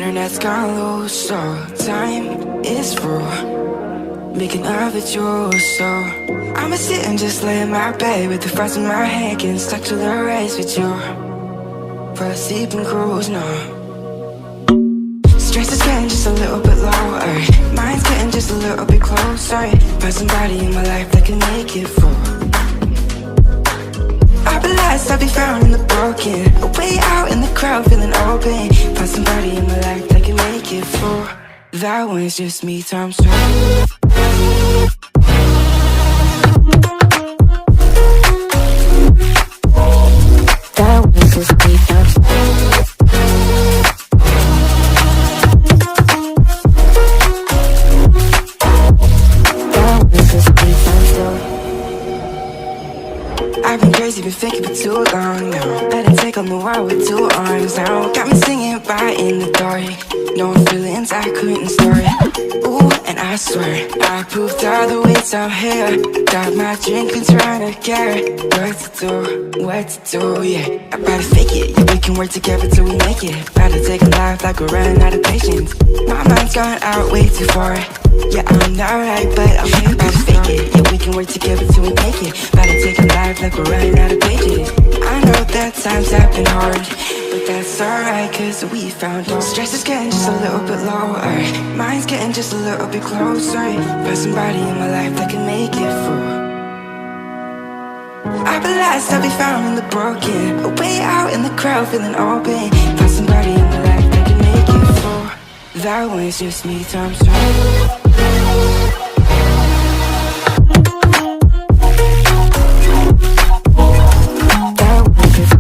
internet's gone low, so time is through. Making love with you, so I'ma sit and just lay in my bed with the frost in my hand, getting stuck to the race with you. For a sleeping cruise, no. Stress is getting just a little bit lower, mine's getting just a little bit closer. Find somebody in my life that can make it through. I'll be lost, I'll be found in the broken, way out in the crowd feeling open. Find somebody in my life that can make it through. That one's just me times two. That one's just me times two. I've been crazy, been thinking for too long now. Better take on the world with two arms now. Got me singing right in the dark. No feelings I couldn't store it. Ooh, and I swear I proved all the ways I'm here. Got my drink and trying to get what to do, yeah. I better fake it, yeah, we can work together till we make it. Better take a life like we're running out of patience. My mind's gone out way too far. Yeah, I'm not right, but I'm here. Better fake it, yeah, we can work together till we make it. Better take a life like we're running out of pages. I know that times have been hard, but that's alright, cause we found out. Stress is getting just a little bit lower, mine's getting just a little bit closer. Find somebody in my life that can make it through. I'll be lost, I'll be found in the broken, way out in the crowd feeling open. Find somebody in my life that can make it through. That one's just me times two. That was just